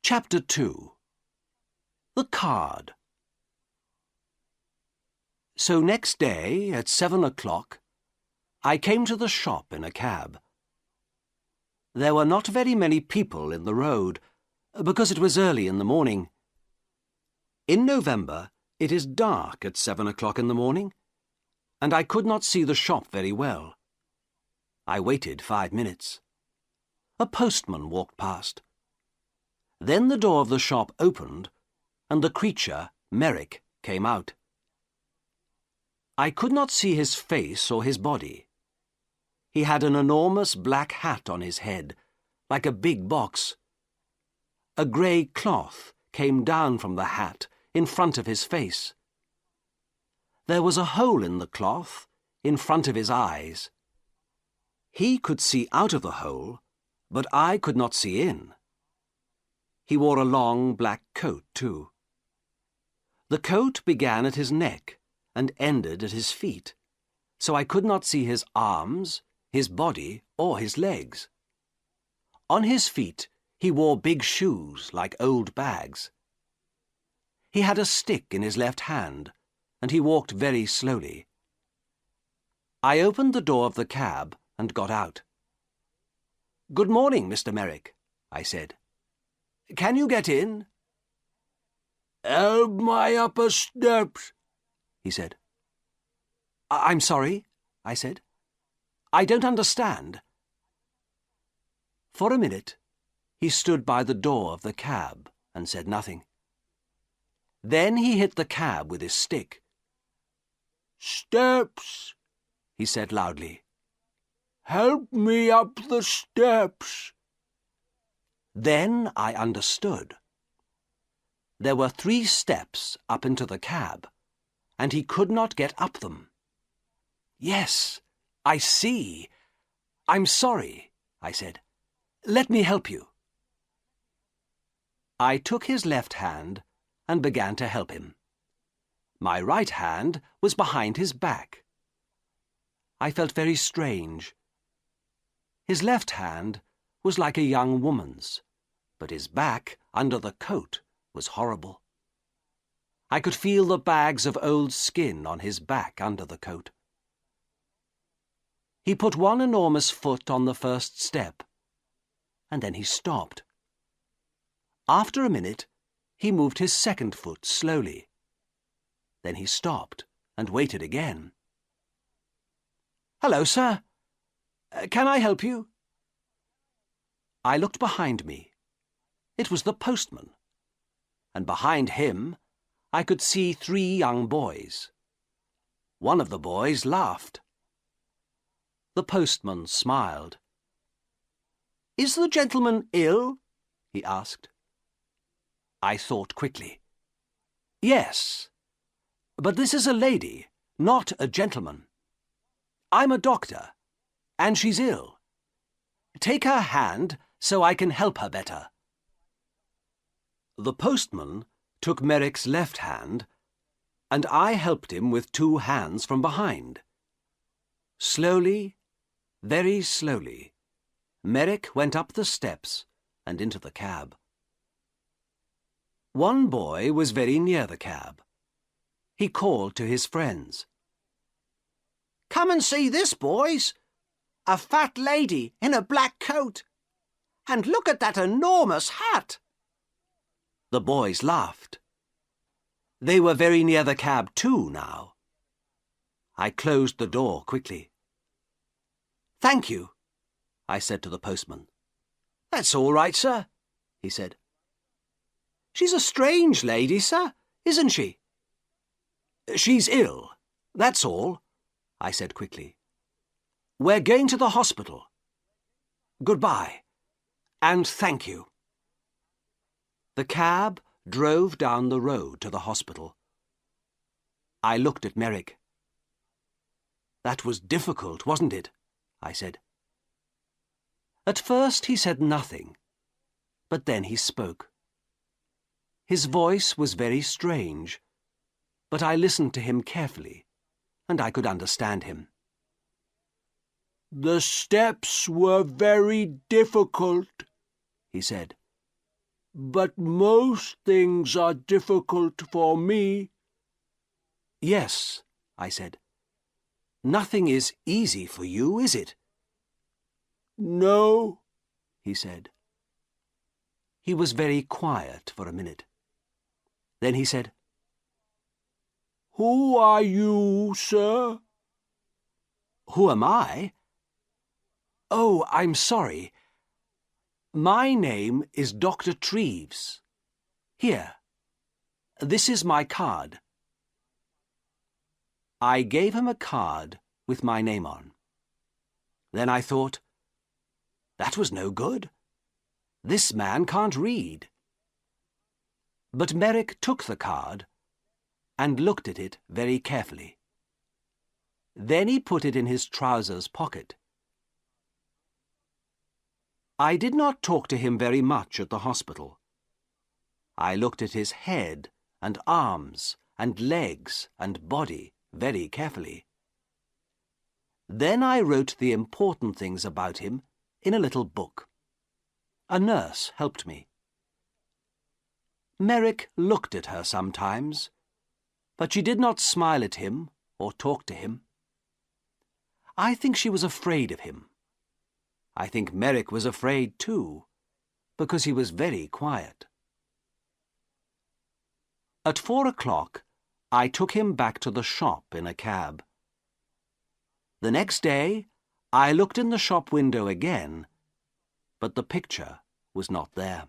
Chapter 2. The Card. So next day, at 7 o'clock, I came to the shop in a cab. There were not very many people in the road, because it was early in the morning. In November, it is dark at 7 o'clock in the morning, and I could not see the shop very well. I waited 5 minutes. A postman walked past. Then the door of the shop opened, and the creature, Merrick, came out. I could not see his face or his body. He had an enormous black hat on his head, like a big box. A grey cloth came down from the hat in front of his face. There was a hole in the cloth in front of his eyes. He could see out of the hole, but I could not see in. He wore a long black coat, too. The coat began at his neck and ended at his feet, so I could not see his arms, his body, or his legs. On his feet he wore big shoes like old bags. He had a stick in his left hand, and he walked very slowly. I opened the door of the cab and got out. "Good morning, Mr. Merrick," I said. "Can you get in?" "Help my upper steps," he said. "I'm sorry," I said. "I don't understand." For a minute, he stood by the door of the cab and said nothing. Then he hit the cab with his stick. "Steps," he said loudly. "Help me up the steps." Then I understood. There were 3 steps up into the cab, and he could not get up them. "Yes, I see. I'm sorry," I said. "Let me help you." I took his left hand and began to help him. My right hand was behind his back. I felt very strange. His left hand was like a young woman's, but his back, under the coat, was horrible. I could feel the bags of old skin on his back under the coat. He put one enormous foot on the first step, and then he stopped. After a minute, he moved his second foot slowly. Then he stopped and waited again. "Hello, sir. Can I help you?" I looked behind me. It was the postman, and behind him I could see 3 young boys. One of the boys laughed. The postman smiled. "Is the gentleman ill?" he asked. I thought quickly. "Yes, but this is a lady, not a gentleman. I'm a doctor, and she's ill. Take her hand so I can help her better." The postman took Merrick's left hand, and I helped him with 2 hands from behind. Slowly, very slowly, Merrick went up the steps and into the cab. One boy was very near the cab. He called to his friends. "Come and see this, boys! A fat lady in a black coat! And look at that enormous hat!" The boys laughed. They were very near the cab too now. I closed the door quickly. "Thank you," I said to the postman. "That's all right, sir," he said. "She's a strange lady, sir, isn't she?" "She's ill, that's all," I said quickly. "We're going to the hospital. Goodbye, and thank you." The cab drove down the road to the hospital. I looked at Merrick. "That was difficult, wasn't it?" I said. At first he said nothing, but then he spoke. His voice was very strange, but I listened to him carefully, and I could understand him. "The steps were very difficult," he said. But most things are difficult for me. Yes, I said. Nothing is easy for you, is it? No, he said. He was very quiet for a minute. Then he said, Who are you, sir? Who am I? Oh, I'm sorry. My name is Dr. Treves. Here, this is my card. I gave him a card with my name on. Then I thought, that was no good. This man can't read. But Merrick took the card and looked at it very carefully. Then he put it in his trousers pocket. I did not talk to him very much at the hospital. I looked at his head and arms and legs and body very carefully. Then I wrote the important things about him in a little book. A nurse helped me. Merrick looked at her sometimes, but she did not smile at him or talk to him. I think she was afraid of him. I think Merrick was afraid too, because he was very quiet. At 4 o'clock, I took him back to the shop in a cab. The next day, I looked in the shop window again, but the picture was not there.